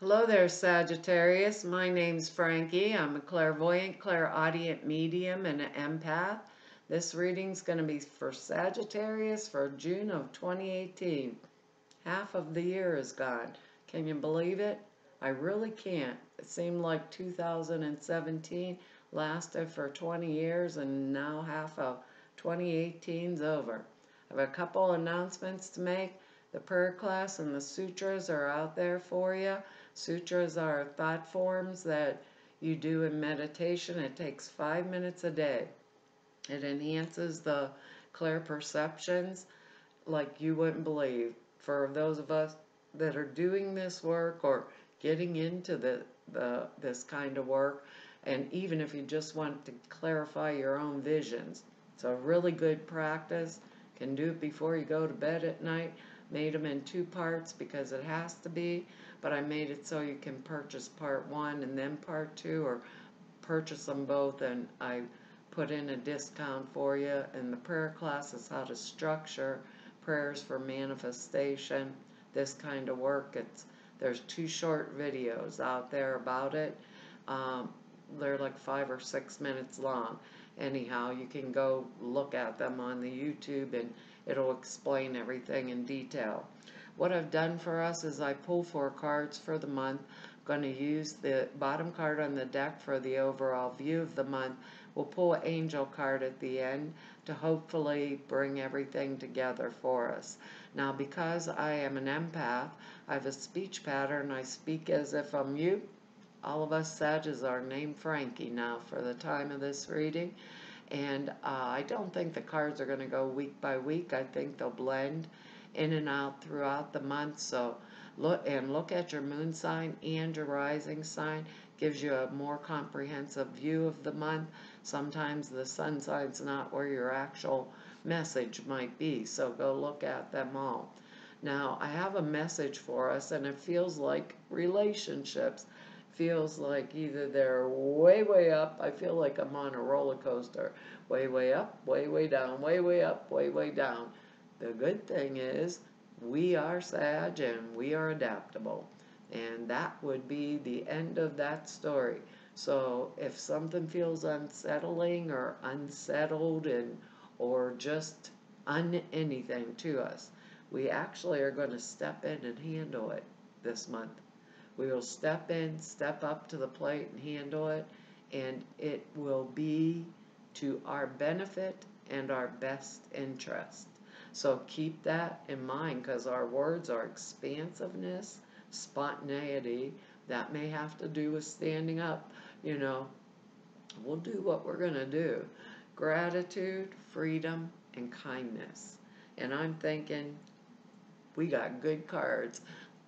Hello there, Sagittarius. My name's Frankie. I'm a clairvoyant, clairaudient medium, and an empath. This reading's going to be for Sagittarius for June of 2018. Half of the year is gone. Can you believe it? I really can't. It seemed like 2017 lasted for 20 years, and now half of 2018's over. I have a couple announcements to make. The prayer class and the sutras are out there for you. Sutras are thought forms that you do in meditation. It takes 5 minutes a day. It enhances the clear perceptions like you wouldn't believe. For those of us that are doing this work or getting into this kind of work, and even if you just want to clarify your own visions, it's a really good practice. Can do it before you go to bed at night. Made them in 2 parts because it has to be, but I made it so you can purchase part 1 and then part 2, or purchase them both, and I put in a discount for you. And the prayer class is how to structure prayers for manifestation, this kind of work. There's 2 short videos out there about it. They're like 5 or 6 minutes long. Anyhow, you can go look at them on the YouTube and it'll explain everything in detail. What I've done for us is I pull 4 cards for the month. I'm going to use the bottom card on the deck for the overall view of the month. We'll pull an angel card at the end to hopefully bring everything together for us. Now, because I am an empath, I have a speech pattern. I speak as if I'm you. All of us Sages are named Frankie now for the time of this reading. And I don't think the cards are going to go week by week. I think they'll blend in and out throughout the month. So look at your moon sign and your rising sign. Gives you a more comprehensive view of the month. Sometimes the sun sign's not where your actual message might be. So go look at them all. Now, I have a message for us, and it feels like relationships. Feels like either they're way, way up. I feel like I'm on a roller coaster. Way, way up, way, way down, way, way up, way, way down. The good thing is we are Sag and we are adaptable. And that would be the end of that story. So if something feels unsettling or unsettled or just anything to us, we actually are going to step in and handle it this month. We will step in, step up to the plate and handle it, and it will be to our benefit and our best interest. So keep that in mind, because our words are expansiveness, spontaneity. That may have to do with standing up. We'll do what we're going to do. Gratitude, freedom, and kindness. And I'm thinking we got good cards.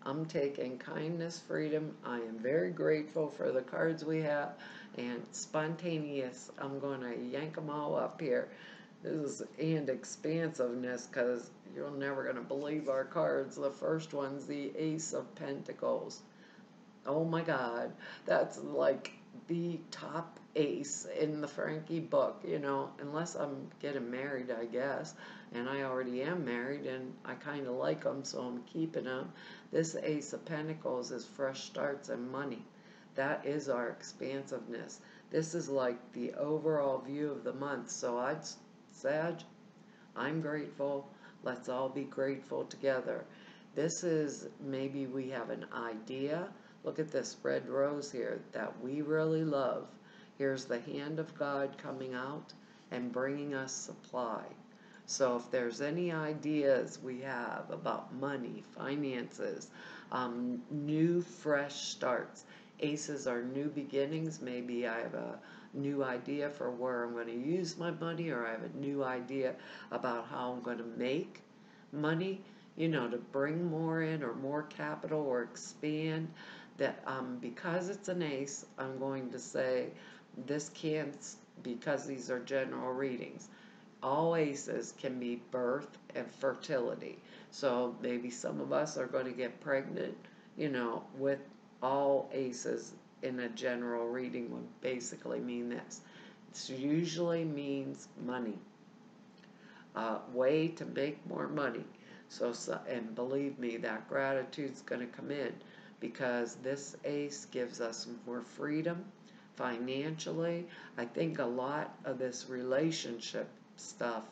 I'm taking kindness, freedom. I am very grateful for the cards we have. And spontaneous, I'm going to yank them all up here. And expansiveness, because you're never going to believe our cards. The first one's the Ace of Pentacles. Oh my God, that's like the top ace in the Frankie book, unless I'm getting married, I guess. And I already am married, and I kind of like them, so I'm keeping them. This Ace of Pentacles is fresh starts and money. That is our expansiveness. This is like the overall view of the month. So Sag, I'm grateful. Let's all be grateful together. This is maybe we have an idea. Look at this red rose here that we really love. Here's the hand of God coming out and bringing us supply. So if there's any ideas we have about money, finances, new fresh starts, aces are new beginnings. Maybe I have a new idea for where I'm going to use my money, or I have a new idea about how I'm going to make money, to bring more in or more capital or expand. That because it's an ace, I'm going to say this can't, because these are general readings. All aces can be birth and fertility. So maybe some of us are going to get pregnant, with all aces in a general reading would basically mean this. It usually means money. Way to make more money. And believe me, that gratitude's going to come in. because this ace gives us more freedom financially. I think a lot of this relationship stuff,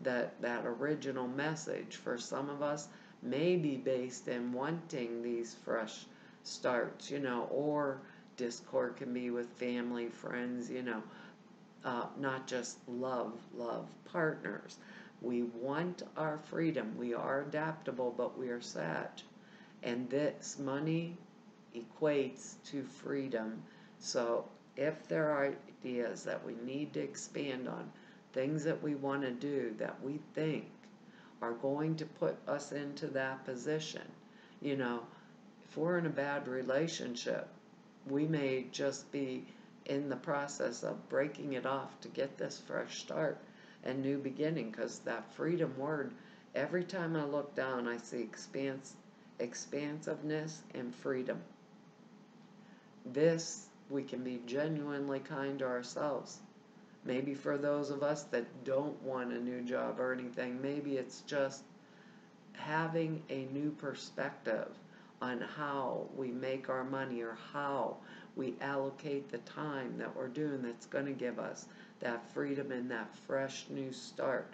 that original message for some of us may be based in wanting these fresh starts, or discord can be with family, friends, not just love partners. We want our freedom. We are adaptable, but we are Sag. And this money equates to freedom. So if there are ideas that we need to expand on, things that we want to do that we think are going to put us into that position, if we're in a bad relationship, we may just be in the process of breaking it off to get this fresh start and new beginning, because that freedom word, every time I look down, I see expansiveness and freedom. This, we can be genuinely kind to ourselves. Maybe for those of us that don't want a new job or anything, maybe it's just having a new perspective on how we make our money, or how we allocate the time that we're doing, that's going to give us that freedom and that fresh new start,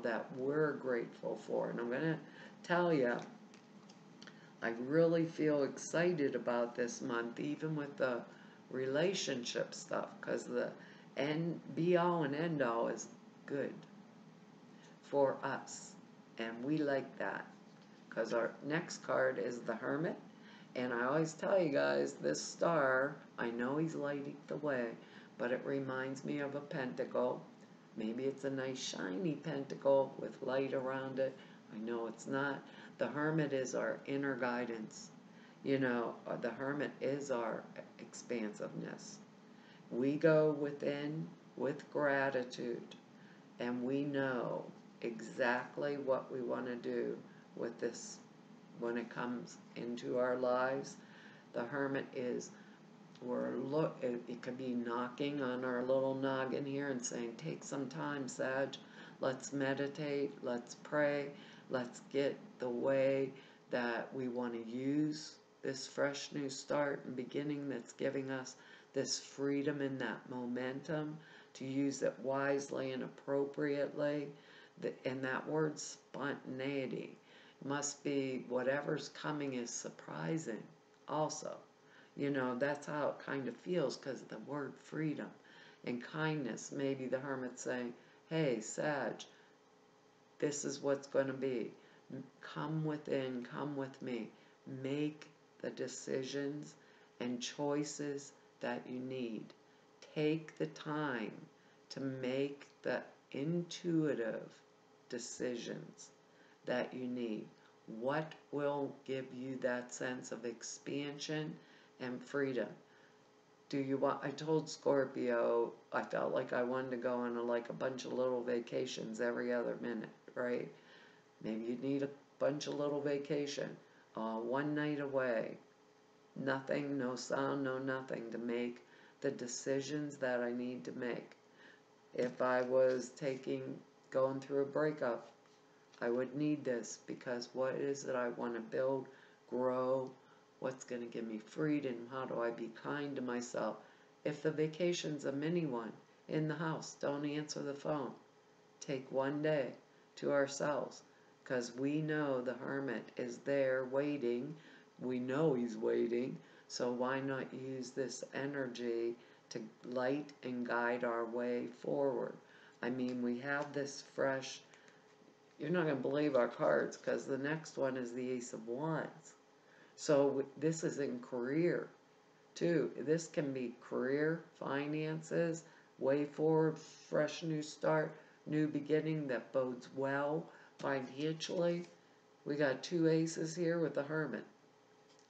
that we're grateful for. And I'm going to tell you, I really feel excited about this month, even with the relationship stuff, because the be all and end all is good for us. And we like that, because our next card is the Hermit. And I always tell you guys, this star, I know he's lighting the way, but it reminds me of a pentacle. Maybe it's a nice shiny pentacle with light around it. I know it's not. The Hermit is our inner guidance. The Hermit is our expansiveness. We go within with gratitude, and we know exactly what we want to do with this when it comes into our lives. The Hermit is, it could be knocking on our little noggin here and saying, take some time, Sag. Let's meditate, let's pray, let's get the way that we want to use this fresh new start and beginning that's giving us this freedom and that momentum to use it wisely and appropriately. And that word spontaneity must be, whatever's coming is surprising also. That's how it kind of feels, because the word freedom and kindness. Maybe the Hermit's saying, hey, Sag, this is what's going to be. Come within, come with me. Make the decisions and choices that you need. Take the time to make the intuitive decisions that you need. What will give you that sense of expansion and freedom? I told Scorpio I felt like I wanted to go on a bunch of little vacations every other minute, right? Maybe you need a bunch of little vacation. One night away. Nothing, no sound, no nothing, to make the decisions that I need to make. If I was going through a breakup, I would need this, because what is it I want to build, grow, what's going to give me freedom, how do I be kind to myself? If the vacation's a mini one, in the house, don't answer the phone. Take one day to ourselves, because we know the Hermit is there waiting. We know he's waiting, so why not use this energy to light and guide our way forward? I mean, we have this fresh, you're not going to believe our cards, because the next one is the Ace of Wands. So this is in career, too. This can be career, finances, way forward, fresh new start, new beginning that bodes well financially. We got two aces here with the Hermit.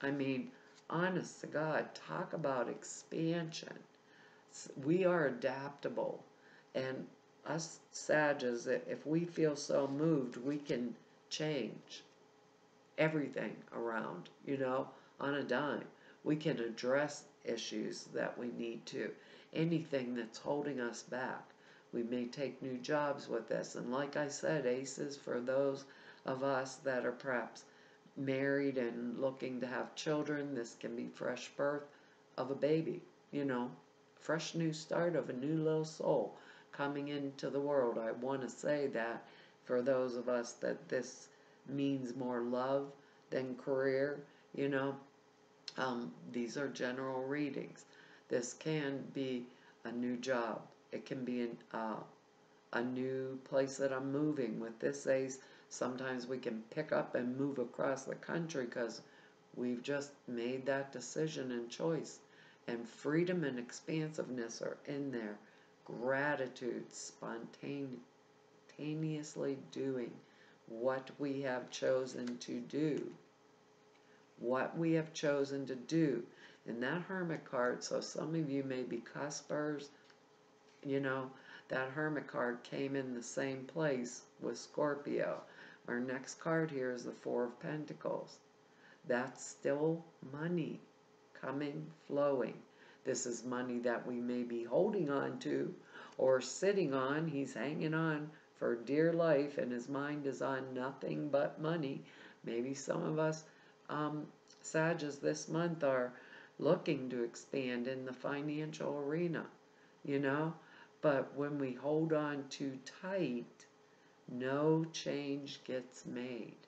I mean, honest to God, talk about expansion. We are adaptable, and us Sages, if we feel so moved, we can change everything around, on a dime. We can address issues that we need to. Anything that's holding us back. We may take new jobs with this. And like I said, aces for those of us that are perhaps married and looking to have children. This can be fresh birth of a baby, fresh new start of a new little soul coming into the world. I want to say that for those of us that this means more love than career, you know, these are general readings. This can be a new job. It can be a new place that I'm moving. With this ace, sometimes we can pick up and move across the country because we've just made that decision and choice. And freedom and expansiveness are in there. Gratitude, spontaneously doing what we have chosen to do. What we have chosen to do. And that Hermit card, so some of you may be cuspers, that Hermit card came in the same place with Scorpio. Our next card here is the Four of Pentacles. That's still money coming, flowing. This is money that we may be holding on to or sitting on. He's hanging on for dear life and his mind is on nothing but money. Maybe some of us Sages this month are looking to expand in the financial arena, but when we hold on too tight, no change gets made.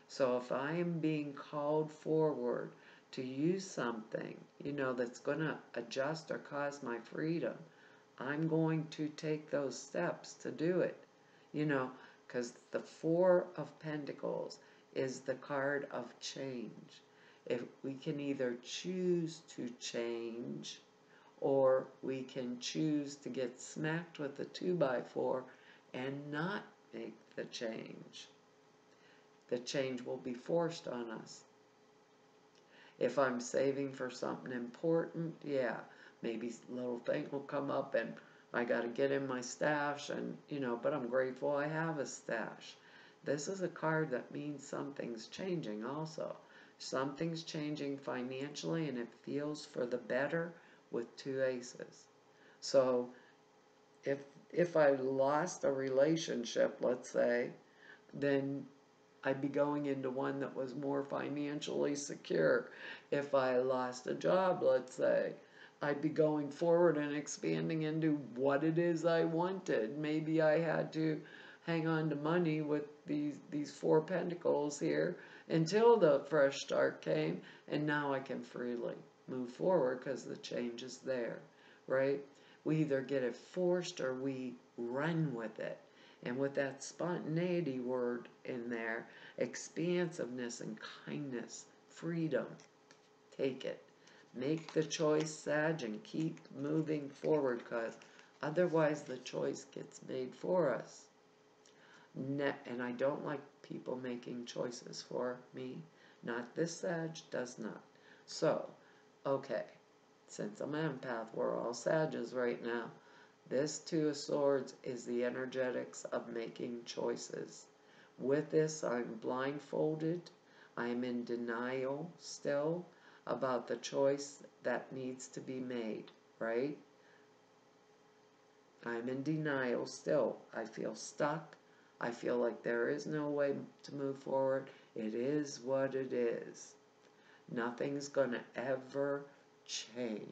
So if I am being called forward to use something, that's going to adjust or cause my freedom, I'm going to take those steps to do it, because the Four of Pentacles is the card of change. If we can either choose to change or we can choose to get smacked with the 2x4 and not make the change. The change will be forced on us. If I'm saving for something important, yeah, maybe a little thing will come up and I got to get in my stash and, but I'm grateful I have a stash. This is a card that means something's changing also. Something's changing financially and it feels for the better with two aces. So if I lost a relationship, let's say, then I'd be going into one that was more financially secure. If I lost a job, let's say, I'd be going forward and expanding into what it is I wanted. Maybe I had to hang on to money with these Four Pentacles here until the fresh start came, and now I can freely move forward because the change is there, right? We either get it forced or we run with it. And with that spontaneity word in there, expansiveness and kindness, freedom, take it. Make the choice, Sag, and keep moving forward because otherwise the choice gets made for us. And I don't like people making choices for me. Not this Sag, does not. So, okay, since I'm an empath, we're all Sages right now. This Two of Swords is the energetics of making choices. With this, I'm blindfolded. I'm in denial still about the choice that needs to be made, right? I'm in denial still. I feel stuck. I feel like there is no way to move forward. It is what it is. Nothing's going to ever change.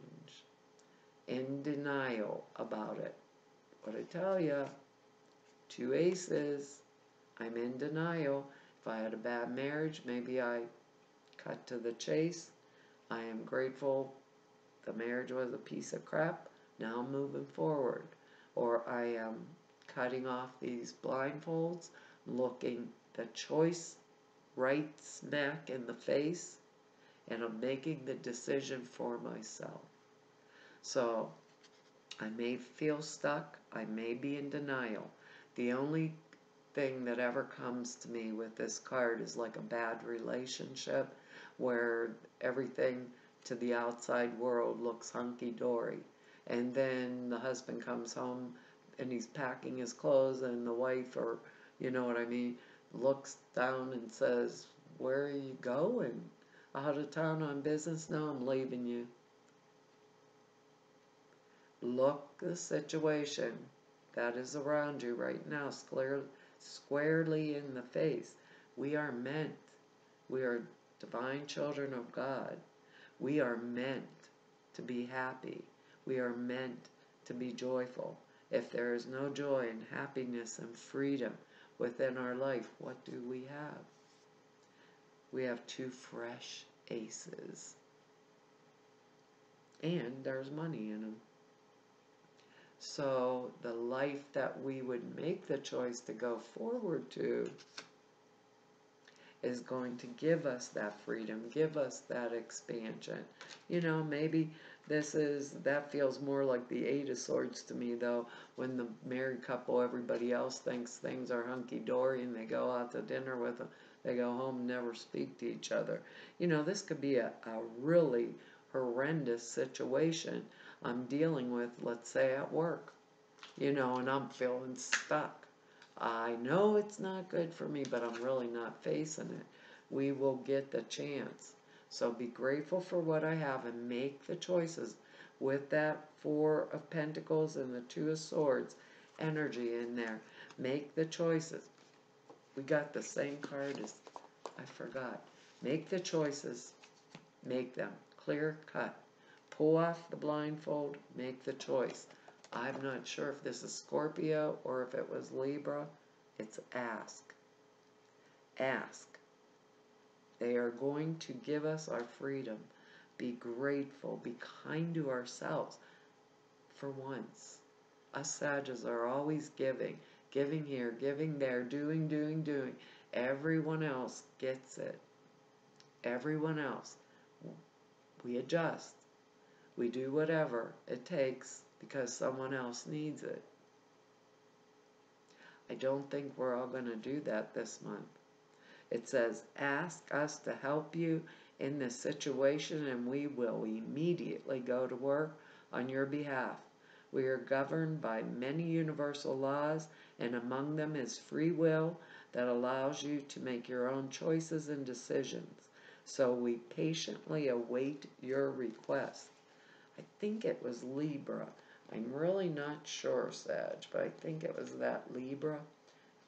In denial about it. But I tell you, two aces, I'm in denial. If I had a bad marriage, maybe I cut to the chase. I am grateful the marriage was a piece of crap. Now I'm moving forward. Or I am cutting off these blindfolds, looking the choice right smack in the face, and I'm making the decision for myself. So I may feel stuck. I may be in denial. The only thing that ever comes to me with this card is like a bad relationship where everything to the outside world looks hunky-dory. And then the husband comes home and he's packing his clothes and the wife, or you know what I mean, looks down and says, "Where are you going? Out of town on business? No, I'm leaving you." Look the situation that is around you right now squarely in the face. We are meant We are divine children of God. We are meant to be happy. We are meant to be joyful. If there is no joy and happiness and freedom within our life, what do we have? We have two fresh aces. And there's money in them. So the life that we would make the choice to go forward to is going to give us that freedom, give us that expansion. You know, maybe that feels more like the Eight of Swords to me, though. When the married couple, everybody else thinks things are hunky-dory and they go out to dinner with them. They go home and never speak to each other. You know, this could be a really horrendous situation I'm dealing with, let's say at work. You know, and I'm feeling stuck. I know it's not good for me, but I'm really not facing it. We will get the chance. So be grateful for what I have and make the choices with that Four of Pentacles and the Two of Swords energy in there. Make the choices. We got the same card as, I forgot. Make the choices. Make them clear cut. Pull off the blindfold. Make the choice. I'm not sure if this is Scorpio or if it was Libra. It's ask. Ask. They are going to give us our freedom. Be grateful. Be kind to ourselves. For once. Us Sagittarius are always giving. Giving here, giving there, doing. Everyone else gets it. Everyone else. We adjust. We do whatever it takes because someone else needs it. I don't think we're all going to do that this month. It says, ask us to help you in this situation and we will immediately go to work on your behalf. We are governed by many universal laws, and among them is free will that allows you to make your own choices and decisions. So we patiently await your request. I think it was Libra. I'm really not sure, Sag, but I think it was that Libra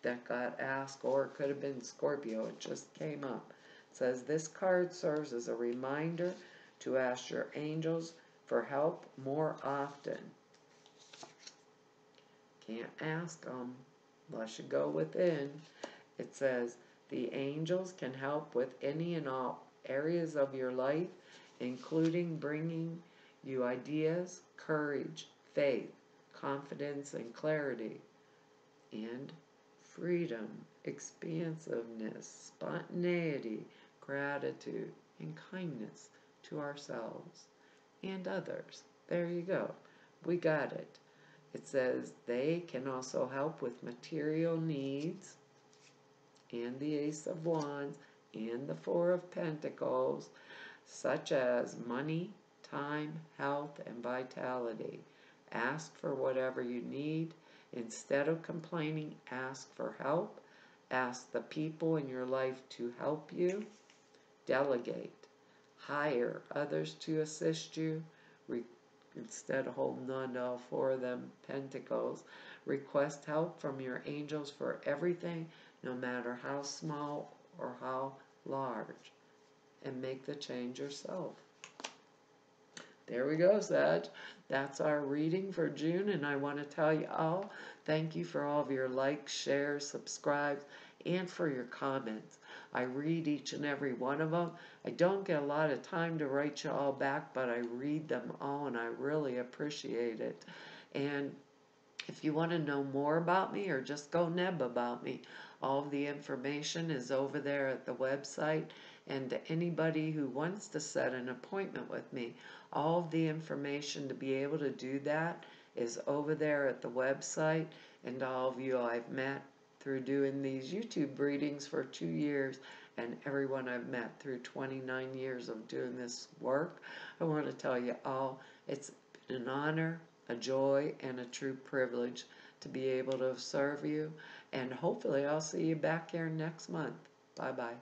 that got asked, or it could have been Scorpio. It just came up. It says, this card serves as a reminder to ask your angels for help more often. Can't ask them unless you go within. It says, the angels can help with any and all areas of your life, including bringing you ideas, courage, faith, confidence, and clarity, and freedom, expansiveness, spontaneity, gratitude, and kindness to ourselves and others. There you go. We got it. It says they can also help with material needs, and the Ace of Wands, and the Four of Pentacles, such as money, time, health, and vitality. Ask for whatever you need. Instead of complaining, ask for help. Ask the people in your life to help you. Delegate. Hire others to assist you. Instead of holding on to all four of them pentacles, request help from your angels for everything, no matter how small or how large, and make the change yourself. There we go, Sag. That's our reading for June, and I want to tell you all, thank you for all of your likes, shares, subscribes, and for your comments. I read each and every one of them. I don't get a lot of time to write you all back, but I read them all, and I really appreciate it. And if you want to know more about me or just go neb about me, all of the information is over there at the website. And to anybody who wants to set an appointment with me, all of the information to be able to do that is over there at the website. And all of you I've met through doing these YouTube readings for 2 years, and everyone I've met through 29 years of doing this work, I want to tell you all, it's been an honor, a joy, and a true privilege to be able to serve you. And hopefully I'll see you back here next month. Bye-bye.